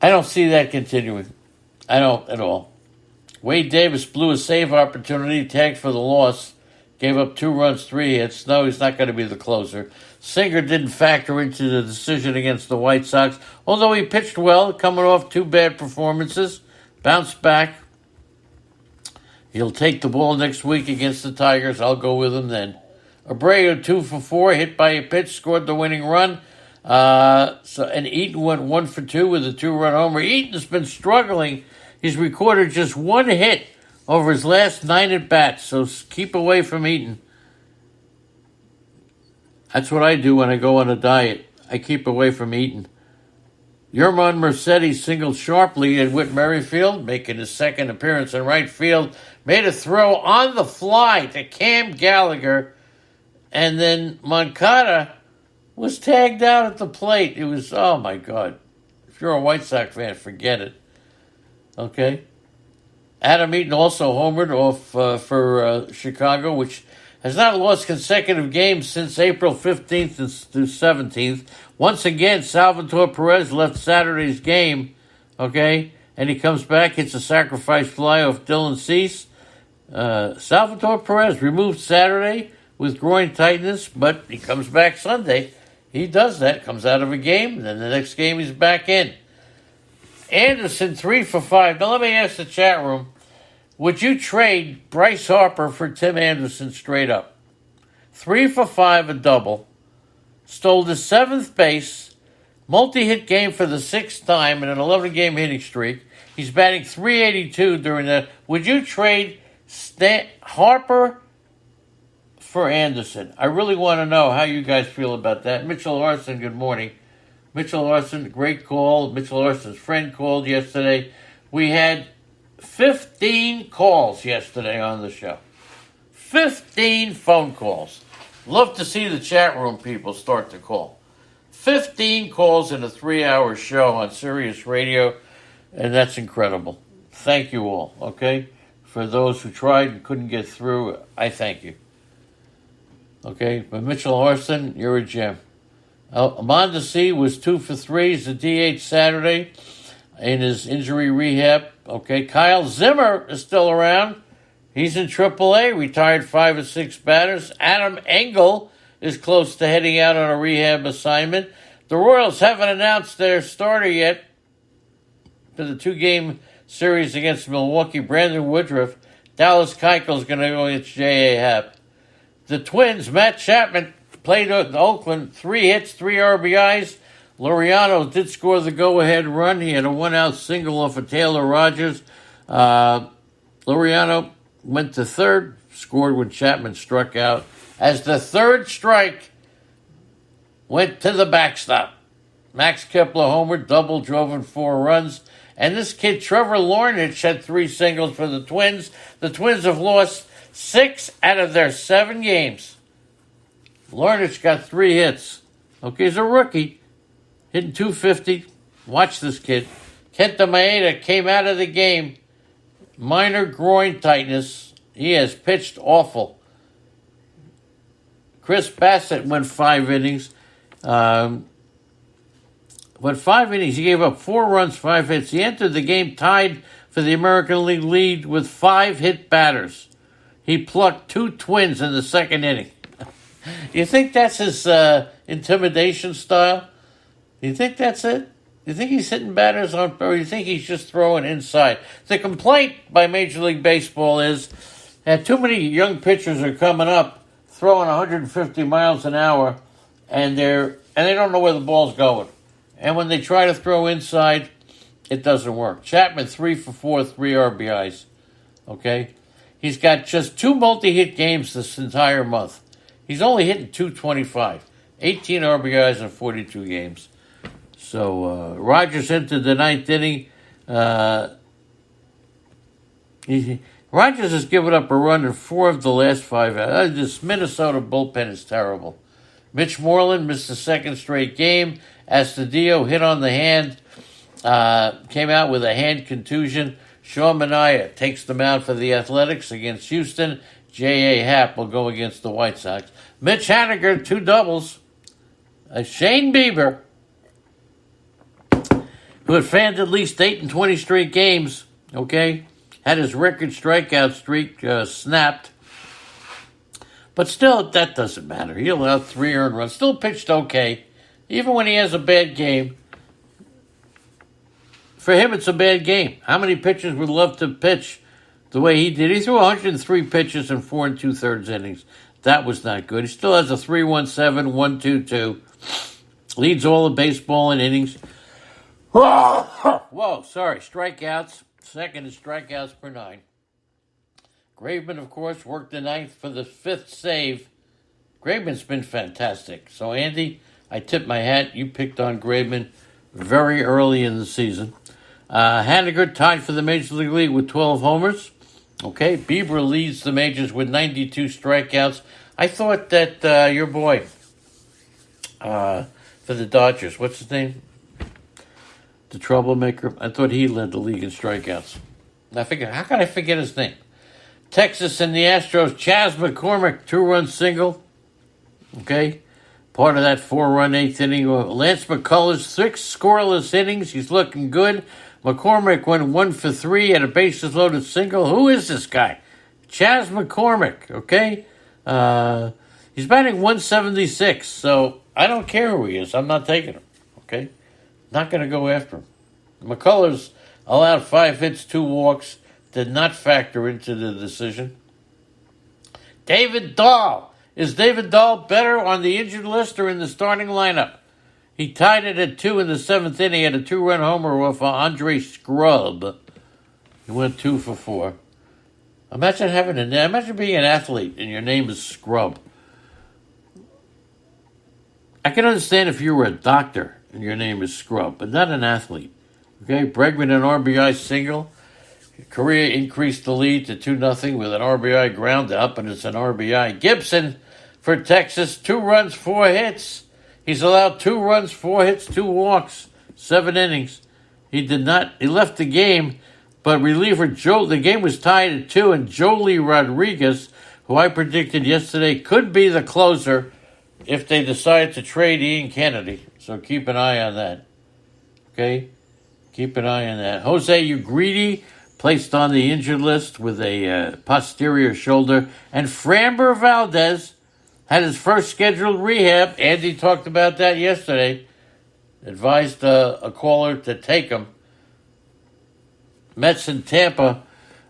I don't see that continuing. I don't at all. Wade Davis blew a save opportunity, tagged for the loss, gave up 2 runs, 3 hits. No, he's not going to be the closer. Singer didn't factor into the decision against the White Sox, although he pitched well, coming off 2 bad performances, bounced back. He'll take the ball next week against the Tigers. I'll go with him then. Abreu, 2 for 4, hit by a pitch, scored the winning run. And Eaton went 1 for 2 with a 2-run homer. Eaton's been struggling. He's recorded just 1 hit over his last 9 at-bats, so keep away from Eaton. That's what I do when I go on a diet. I keep away from Eaton. Yermon Mercedes singled sharply at Whit Merrifield, making his second appearance in right field. Made a throw on the fly to Cam Gallagher, and then Moncada was tagged out at the plate. It was, oh my God. If you're a White Sox fan, forget it. Okay? Adam Eaton also homered off for Chicago, which has not lost consecutive games since April 15th through 17th. Once again, Salvatore Perez left Saturday's game, okay? And he comes back, hits a sacrifice fly off Dylan Cease. Salvatore Perez removed Saturday with groin tightness, but he comes back Sunday. He does that, comes out of a game, and then the next game he's back in. Anderson, 3 for 5. Now let me ask the chat room, would you trade Bryce Harper for Tim Anderson straight up? 3 for 5, a double. Stole the 7th base. Multi-hit game for the 6th time in an 11-game hitting streak. He's batting .382 during that. Would you trade Harper for Anderson? I really want to know how you guys feel about that. Mitchell Larson, good morning. Mitchell Larson, great call. Mitchell Larson's friend called yesterday. We had 15 calls yesterday on the show. 15 phone calls. Love to see the chat room people start to call. 15 calls in a 3-hour show on Sirius Radio, and that's incredible. Thank you all, okay? For those who tried and couldn't get through, I thank you. Okay, but Mitchell Larson, you're a gem. Mondesi was 2 for 3. He's a DH Saturday in his injury rehab. Okay, Kyle Zimmer is still around. He's in AAA, retired 5 of 6 batters. Adam Engel is close to heading out on a rehab assignment. The Royals haven't announced their starter yet for the 2-game series against Milwaukee. Brandon Woodruff. Dallas Keuchel is going to go against J.A. Happ. The Twins, Matt Chapman, played in Oakland, 3 hits, 3 RBIs. Laureano did score the go-ahead run. He had a 1-out single off of Taylor Rogers. Laureano went to third, scored when Chapman struck out. As the third strike went to the backstop. Max Kepler homered, double, drove in 4 runs. And this kid, Trevor Lornich, had 3 singles for the Twins. The Twins have lost 6 out of their 7 games. Lornich got 3 hits. Okay, he's a rookie. Hitting .250. Watch this kid. Kenta Maeda came out of the game. Minor groin tightness. He has pitched awful. Chris Bassett went 5 innings. Went 5 innings. He gave up 4 runs, 5 hits. He entered the game tied for the American League lead with 5 hit batters. He plucked 2 Twins in the 2nd inning. You think that's his intimidation style? You think that's it? You think he's hitting batters on, or you think he's just throwing inside? The complaint by Major League Baseball is that too many young pitchers are coming up, throwing 150 miles an hour, and they don't know where the ball's going. And when they try to throw inside, it doesn't work. Chapman, 3 for 4, 3 RBIs. Okay? He's got just 2 multi-hit games this entire month. He's only hitting .225. 18 RBIs in 42 games. So, Rogers entered the 9th inning. Rogers has given up a run in 4 of the last 5. This Minnesota bullpen is terrible. Mitch Moreland missed the 2nd straight game. Astudillo hit on the hand. Came out with a hand contusion. Sean Manaea takes the mound for the Athletics against Houston. J.A. Happ will go against the White Sox. Mitch Haniger, 2 doubles. Shane Bieber, but fanned at least 8 and 20 straight games, okay? Had his record strikeout streak snapped. But still, that doesn't matter. He allowed 3 earned runs. Still pitched okay. Even when he has a bad game, for him, it's a bad game. How many pitchers would love to pitch the way he did? He threw 103 pitches in 4 2/3 innings. That was not good. He still has a 3.17, 1.22. Leads all of baseball in innings. Whoa, sorry. Strikeouts. Second in strikeouts per 9. Graveman, of course, worked the 9th for the 5th save. Graveman's been fantastic. So, Andy, I tip my hat. You picked on Graveman very early in the season. Haniger tied for the Major League lead with 12 homers. Okay, Bieber leads the majors with 92 strikeouts. I thought that your boy for the Dodgers, what's his name? The troublemaker. I thought he led the league in strikeouts. I figured, how can I forget his name? Texas and the Astros, Chas McCormick, 2-run single. Okay. Part of that 4-run 8th inning. Lance McCullers, 6 scoreless innings. He's looking good. McCormick went 1 for 3 at a bases loaded single. Who is this guy? Chas McCormick, okay? He's batting 176, so I don't care who he is. I'm not taking him, okay? Not going to go after him. McCullers allowed 5 hits, 2 walks. Did not factor into the decision. David Dahl. Is David Dahl better on the injured list or in the starting lineup? He tied it at 2 in the 7th inning. He had a 2-run homer off Andre Scrub. He went 2 for 4. Imagine being an athlete and your name is Scrub. I can understand if you were a doctor and your name is Scrub, but not an athlete. Okay, Bregman an RBI single. Correa increased the lead to 2-0 with an RBI ground out, and it's an RBI. Gibson for Texas, 2 runs, 4 hits. He's allowed 2 runs, 4 hits, 2 walks, 7 innings. He left the game, but reliever the game was tied at 2, and Jolie Rodriguez, who I predicted yesterday could be the closer if they decide to trade Ian Kennedy. So keep an eye on that. Okay? Keep an eye on that. Jose Ugarte placed on the injured list with a posterior shoulder. And Framber Valdez had his first scheduled rehab. Andy talked about that yesterday. Advised a caller to take him. Mets in Tampa.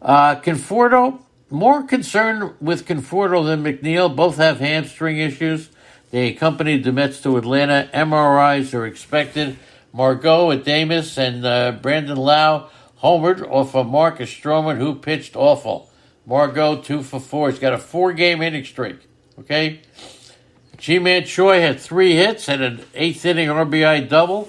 Conforto, more concerned with Conforto than McNeil. Both have hamstring issues. They accompanied the Mets to Atlanta. MRIs are expected. Margot, Adames, and Brandon Lau homered off of Marcus Stroman, who pitched awful. Margot, 2 for 4. He's got a 4-game hitting streak. Okay? G-Man Choi had 3 hits, had an 8th inning RBI double.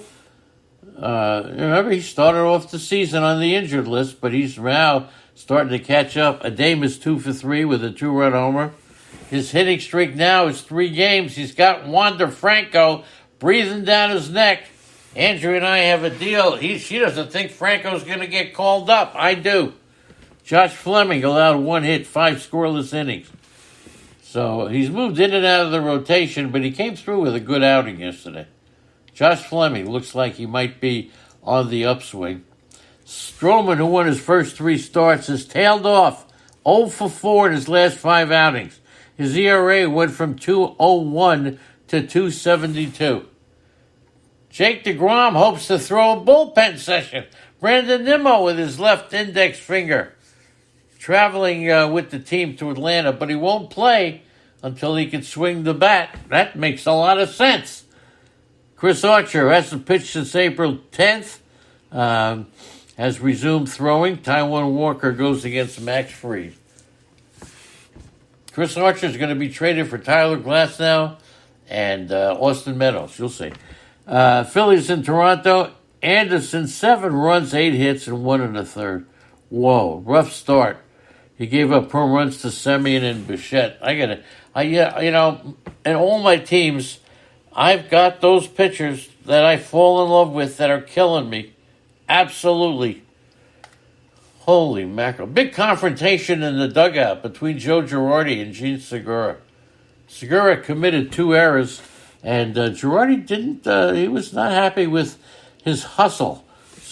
Remember, he started off the season on the injured list, but he's now starting to catch up. Adames 2 for 3 with a 2-run homer. His hitting streak now is 3 games. He's got Wander Franco breathing down his neck. Andrew and I have a deal. She doesn't think Franco's going to get called up. I do. Josh Fleming allowed 1 hit, 5 scoreless innings. So he's moved in and out of the rotation, but he came through with a good outing yesterday. Josh Fleming looks like he might be on the upswing. Stroman, who won his first 3 starts, has tailed off 0 for 4 in his last 5 outings. His ERA went from 2.01 to 2.72. Jake DeGrom hopes to throw a bullpen session. Brandon Nimmo with his left index finger. Traveling with the team to Atlanta, but he won't play until he can swing the bat. That makes a lot of sense. Chris Archer hasn't pitched since April 10th. Has resumed throwing. Taijuan Walker goes against Max Fried. Chris Archer is going to be traded for Tyler Glasnow and Austin Meadows. You'll see. Phillies in Toronto. Anderson, 7 runs, 8 hits, and 1 1/3. Whoa, rough start. He gave up home runs to Semien and Bichette. In all my teams, I've got those pitchers that I fall in love with that are killing me. Absolutely. Holy mackerel. Big confrontation in the dugout between Joe Girardi and Gene Segura. Segura committed 2 errors, and Girardi he was not happy with his hustle.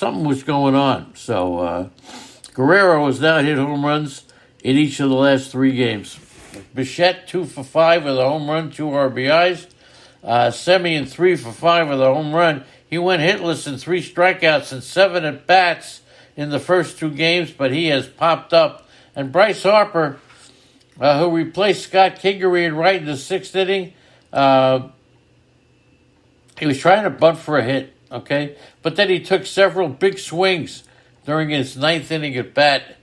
something was going on. So Guerrero has now hit home runs in each of the last 3 games. Bichette 2 for 5 with a home run, 2 RBIs. Semien 3 for 5 with a home run. He went hitless in 3 strikeouts and 7 at bats in the first 2 games, but he has popped up. And Bryce Harper, who replaced Scott Kingery in right in the 6th inning, he was trying to bunt for a hit, okay? But then he took several big swings during his 9th inning at bat,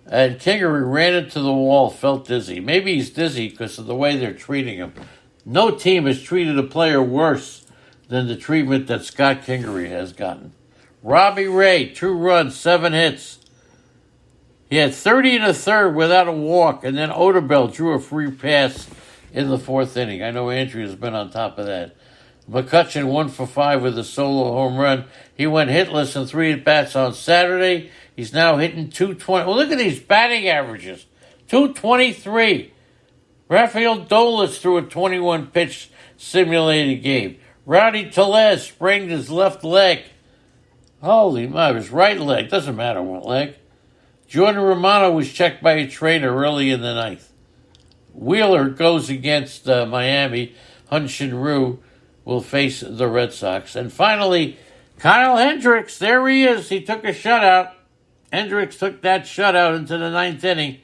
and Kingery ran into the wall, felt dizzy. Maybe he's dizzy because of the way they're treating him. No team has treated a player worse than the treatment that Scott Kingery has gotten. Robbie Ray, 2 runs, 7 hits. He had 30 1/3 without a walk, and then Odubel drew a free pass in the 4th inning. I know Andrew has been on top of that. McCutcheon 1 for 5 with a solo home run. He went hitless in 3 at-bats on Saturday. He's now hitting 220. Well, look at these batting averages. 223. Rafael Dolis threw a 21-pitch simulated game. Rowdy Tellez sprained his left leg. Holy my, his right leg. Doesn't matter what leg. Jordan Romano was checked by a trainer early in the 9th. Wheeler goes against Miami. Hyun-Shin Ryu will face the Red Sox. And finally, Kyle Hendricks. There he is. He took a shutout. Hendricks took that shutout into the 9th inning.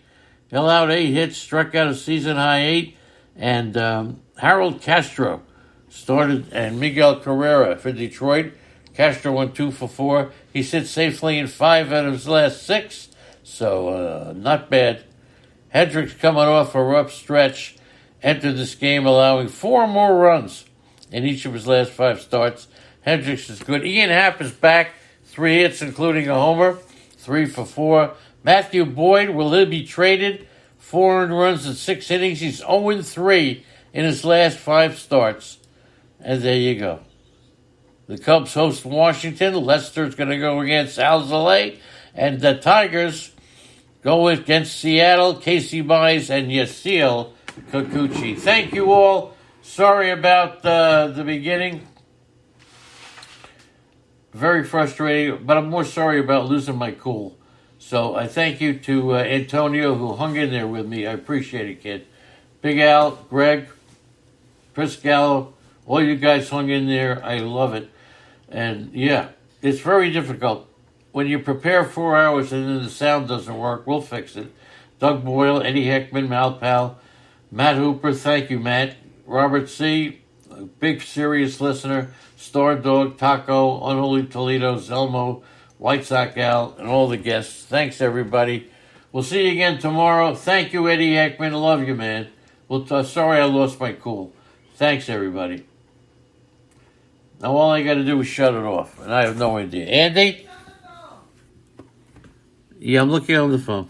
He allowed 8 hits, struck out a season-high 8. And Harold Castro started, and Miguel Carrera for Detroit. Castro went 2 for 4. He sits safely in 5 out of his last 6. So, not bad. Hendricks, coming off a rough stretch, entered this game allowing 4 more runs in each of his last 5 starts. Hendricks is good. Ian Happ is back. 3 hits, including a homer. 3 for 4. Matthew Boyd, will he be traded? 4 earned runs in 6 innings. He's 0-3 in his last 5 starts. And there you go. The Cubs host Washington. Lester's going to go against Alzolay. And the Tigers go against Seattle, Casey Mize, and Yasiel Kikuchi. Thank you all. Sorry about the beginning. Very frustrating, but I'm more sorry about losing my cool. So I thank you to Antonio, who hung in there with me. I appreciate it, kid. Big Al, Greg, Chris Gallo, all you guys hung in there. I love it. And yeah, it's very difficult. When you prepare 4 hours and then the sound doesn't work, we'll fix it. Doug Boyle, Eddie Heckman, Malpal, Matt Hooper, thank you, Matt. Robert C., a big serious listener, Star Dog, Taco, Unholy Toledo, Zelmo, White Sox Al, and all the guests. Thanks, everybody. We'll see you again tomorrow. Thank you, Eddie Heckman. Love you, man. Sorry I lost my cool. Thanks, everybody. Now all I got to do is shut it off, and I have no idea. Andy? Yeah, I'm looking on the phone.